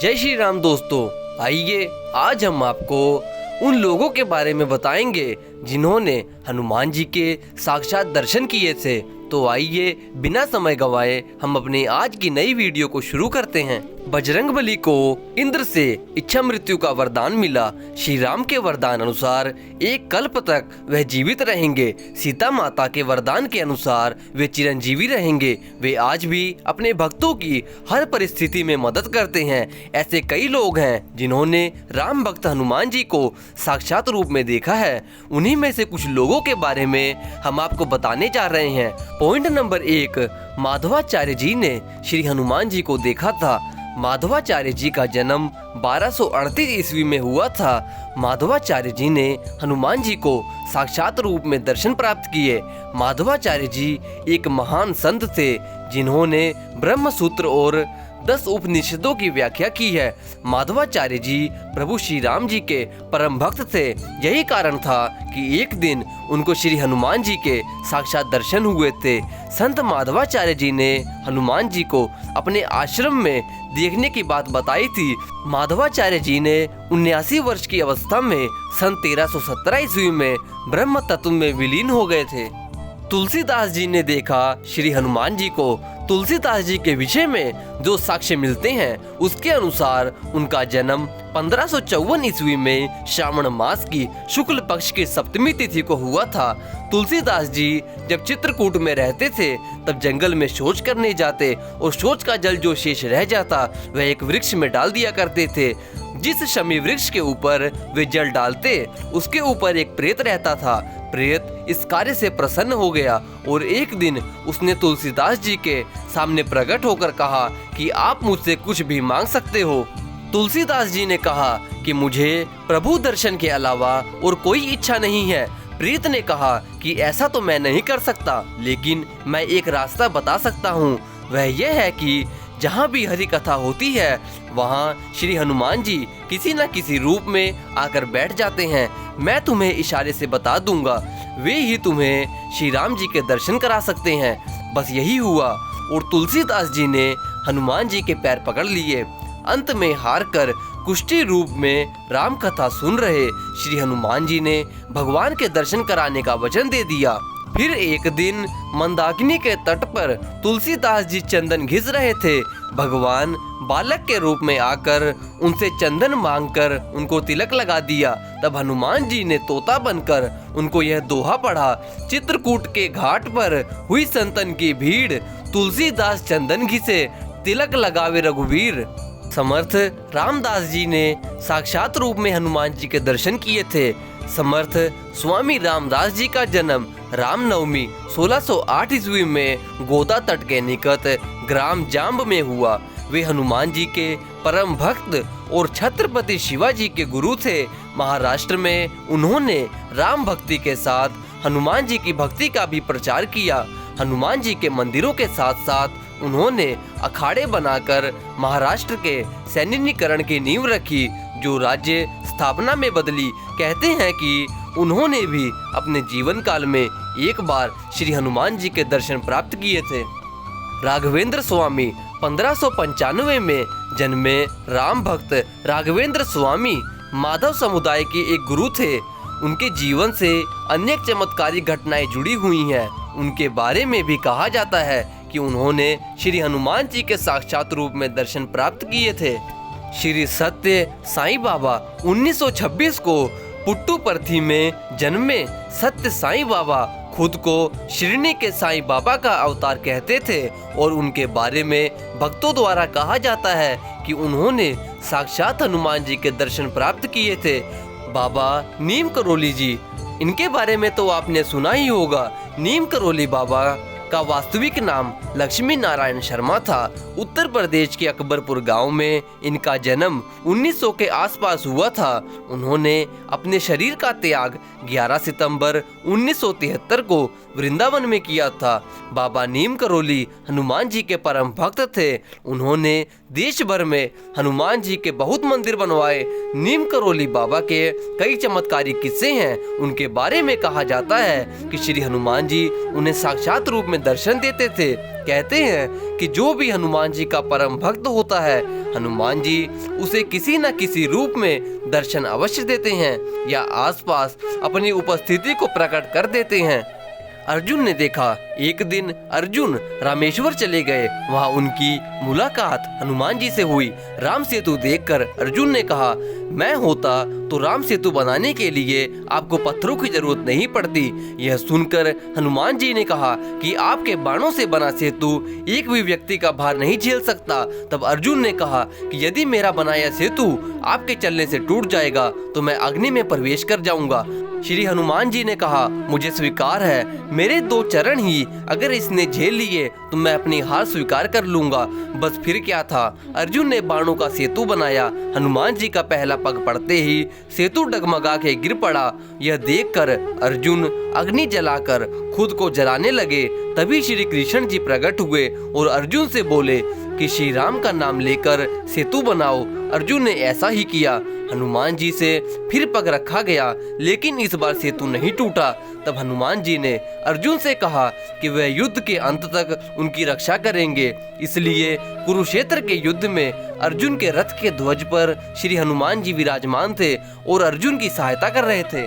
जय श्री राम दोस्तों। आइए आज हम आपको उन लोगों के बारे में बताएंगे जिन्होंने हनुमान जी के साक्षात दर्शन किए थे। तो आइए बिना समय गंवाए हम अपनी आज की नई वीडियो को शुरू करते हैं। बजरंगबली को इंद्र से इच्छा मृत्यु का वरदान मिला। श्री राम के वरदान अनुसार एक कल्प तक वह जीवित रहेंगे। सीता माता के वरदान के अनुसार वे चिरंजीवी रहेंगे। वे आज भी अपने भक्तों की हर परिस्थिति में मदद करते हैं। ऐसे कई लोग हैं जिन्होंने राम भक्त हनुमान जी को साक्षात रूप में देखा है। उन्हीं में से कुछ लोगों के बारे में हम आपको बताने जा रहे हैं। पॉइंट नंबर 1, माधवाचार्य जी ने श्री हनुमान जी को देखा था। माधवाचार्य जी का जन्म 1238 ईस्वी में हुआ था। माधवाचार्य जी ने हनुमान जी को साक्षात रूप में दर्शन प्राप्त किए। माधवाचार्य जी एक महान संत थे जिन्होंने ब्रह्म सूत्र और 10 उपनिषदों की व्याख्या की है। माधवाचार्य जी प्रभु श्री राम जी के परम भक्त थे। यही कारण था कि एक दिन उनको श्री हनुमान जी के साक्षात दर्शन हुए थे। संत माधवाचार्य जी ने हनुमान जी को अपने आश्रम में देखने की बात बताई थी। माधवाचार्य जी ने 79 वर्ष की अवस्था में सन 1317 ईस्वी में ब्रह्म तत्व में विलीन हो गए थे। तुलसीदास जी ने देखा श्री हनुमान जी को। तुलसीदास जी के विषय में जो साक्ष्य मिलते हैं उसके अनुसार उनका जन्म 1554 ईस्वी में श्रावण मास की शुक्ल पक्ष की सप्तमी तिथि को हुआ था। तुलसीदास जी जब चित्रकूट में रहते थे तब जंगल में शौच करने जाते और शौच का जल जो शेष रह जाता वह एक वृक्ष में डाल दिया करते थे। जिस शमी वृक्ष के ऊपर वे जल डालते उसके ऊपर एक प्रेत रहता था। प्रेत इस कार्य से प्रसन्न हो गया और एक दिन उसने तुलसीदास जी के सामने प्रकट होकर कहा कि आप मुझसे कुछ भी मांग सकते हो। तुलसीदास जी ने कहा कि मुझे प्रभु दर्शन के अलावा और कोई इच्छा नहीं है। प्रेत ने कहा कि ऐसा तो मैं नहीं कर सकता, लेकिन मैं एक रास्ता बता सकता हूँ। वह यह है कि जहाँ भी हरि कथा होती है वहाँ श्री हनुमान जी किसी न किसी रूप में आकर बैठ जाते हैं। मैं तुम्हें इशारे से बता दूंगा, वे ही तुम्हें श्री राम जी के दर्शन करा सकते हैं। बस यही हुआ और तुलसीदास जी ने हनुमान जी के पैर पकड़ लिए। अंत में हार कर कुष्ठी रूप में राम कथा सुन रहे श्री हनुमान जी ने भगवान के दर्शन कराने का वचन दे दिया। फिर एक दिन मंदाकिनी के तट पर तुलसीदास जी चंदन घिस रहे थे। भगवान बालक के रूप में आकर उनसे चंदन मांगकर उनको तिलक लगा दिया। तब हनुमान जी ने तोता बनकर उनको यह दोहा पढ़ा, चित्रकूट के घाट पर हुई संतन की भीड़, तुलसीदास चंदन घिसे तिलक लगावे रघुवीर। समर्थ रामदास जी ने साक्षात रूप में हनुमान जी के दर्शन किए थे। समर्थ स्वामी रामदास जी का जन्म रामनवमी 1608 ईस्वी में गोदा तट के निकट ग्राम जाम्ब में हुआ। वे हनुमान जी के परम भक्त और छत्रपति शिवाजी के गुरु थे। महाराष्ट्र में उन्होंने राम भक्ति के साथ हनुमान जी की भक्ति का भी प्रचार किया। हनुमान जी के मंदिरों के साथ साथ उन्होंने अखाड़े बनाकर महाराष्ट्र के सैन्यीकरण की नींव रखी, जो राज्य स्थापना में बदली। कहते हैं कि उन्होंने भी अपने जीवन काल में एक बार श्री हनुमान जी के दर्शन प्राप्त किए थे। राघवेंद्र स्वामी 1595 में जन्मे राम भक्त राघवेंद्र स्वामी माधव समुदाय के एक गुरु थे। उनके जीवन से अनेक चमत्कारी घटनाएं जुड़ी हुई हैं। उनके बारे में भी कहा जाता है कि उन्होंने श्री हनुमान जी के साक्षात रूप में दर्शन प्राप्त किए थे। श्री सत्य साईं बाबा 1926 को पुट्टुपर्थी में जन्मे। सत्य साईं बाबा खुद को शिरडी के साईं बाबा का अवतार कहते थे और उनके बारे में भक्तों द्वारा कहा जाता है कि उन्होंने साक्षात हनुमान जी के दर्शन प्राप्त किए थे। बाबा नीम करोली जी, इनके बारे में तो आपने सुना ही होगा। नीम करोली बाबा का वास्तविक नाम लक्ष्मी नारायण शर्मा था। उत्तर प्रदेश के अकबरपुर गांव में इनका जन्म 1900 के आसपास हुआ था। उन्होंने अपने शरीर का त्याग 11 सितंबर 1973 को वृंदावन में किया था। बाबा नीम करोली हनुमान जी के परम भक्त थे। उन्होंने देश भर में हनुमान जी के बहुत मंदिर बनवाए। नीम करोली बाबा के कई चमत्कारी किस्से हैं। उनके बारे में कहा जाता है कि श्री हनुमान जी उन्हें साक्षात रूप में दर्शन देते थे। कहते हैं कि जो भी हनुमान जी का परम भक्त होता है, हनुमान जी उसे किसी न किसी रूप में दर्शन अवश्य देते हैं या आसपास अपनी उपस्थिति को प्रकट कर देते हैं। अर्जुन ने देखा, एक दिन अर्जुन रामेश्वर चले गए। वहाँ उनकी मुलाकात हनुमान जी से हुई। राम सेतु देखकर अर्जुन ने कहा, मैं होता तो राम सेतु बनाने के लिए आपको पत्थरों की जरूरत नहीं पड़ती। यह सुनकर हनुमान जी ने कहा कि आपके बाणों से बना सेतु एक भी व्यक्ति का भार नहीं झेल सकता। तब अर्जुन ने कहा कि यदि मेरा बनाया सेतु आपके चलने से टूट जाएगा तो मैं अग्नि में प्रवेश कर जाऊंगा। श्री हनुमान जी ने कहा, मुझे स्वीकार है, मेरे 2 चरण ही अगर इसने झेल लिए तो मैं अपनी हार स्वीकार कर लूंगा। बस फिर क्या था, अर्जुन ने बाणों का सेतु बनाया। हनुमान जी का पहला पग पड़ते ही सेतु डगमगा के गिर पड़ा। यह देखकर अर्जुन अग्नि जलाकर खुद को जलाने लगे। तभी श्री कृष्ण जी प्रकट हुए और अर्जुन से बोले कि श्री राम का नाम लेकर सेतु बनाओ। अर्जुन ने ऐसा ही किया। हनुमान जी से फिर पग रखा गया, लेकिन इस बार सेतु नहीं टूटा। तब हनुमान जी ने अर्जुन से कहा कि वह युद्ध के अंत तक उनकी रक्षा करेंगे। इसलिए कुरुक्षेत्र के युद्ध में अर्जुन के रथ के ध्वज पर श्री हनुमान जी विराजमान थे और अर्जुन की सहायता कर रहे थे।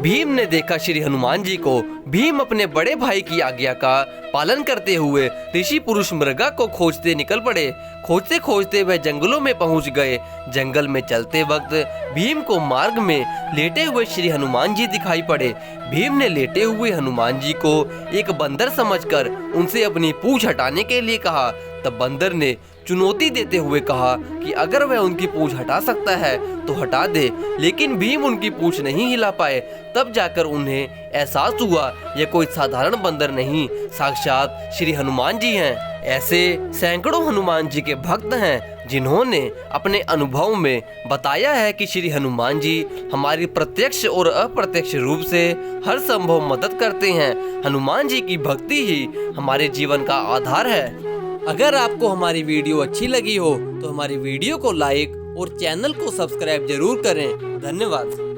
भीम ने देखा श्री हनुमान जी को। भीम अपने बड़े भाई की आज्ञा का पालन करते हुए ऋषि पुरुष मृगा को खोजते निकल पड़े। खोजते खोजते वह जंगलों में पहुंच गए। जंगल में चलते वक्त भीम को मार्ग में लेटे हुए श्री हनुमान जी दिखाई पड़े। भीम ने लेटे हुए हनुमान जी को एक बंदर समझकर उनसे अपनी पूंछ हटाने के लिए कहा। तब बंदर ने चुनौती देते हुए कहा कि अगर वह उनकी पूंछ हटा सकता है तो हटा दे। लेकिन भीम उनकी पूंछ नहीं हिला पाए। तब जाकर उन्हें एहसास हुआ यह कोई साधारण बंदर नहीं, साक्षात श्री हनुमान जी हैं। ऐसे सैकड़ों हनुमान जी के भक्त हैं जिन्होंने अपने अनुभव में बताया है कि श्री हनुमान जी हमारी प्रत्यक्ष और अप्रत्यक्ष रूप से हर संभव मदद करते हैं। हनुमान जी की भक्ति ही हमारे जीवन का आधार है। अगर आपको हमारी वीडियो अच्छी लगी हो तो हमारी वीडियो को लाइक और चैनल को सब्सक्राइब जरूर करें। धन्यवाद।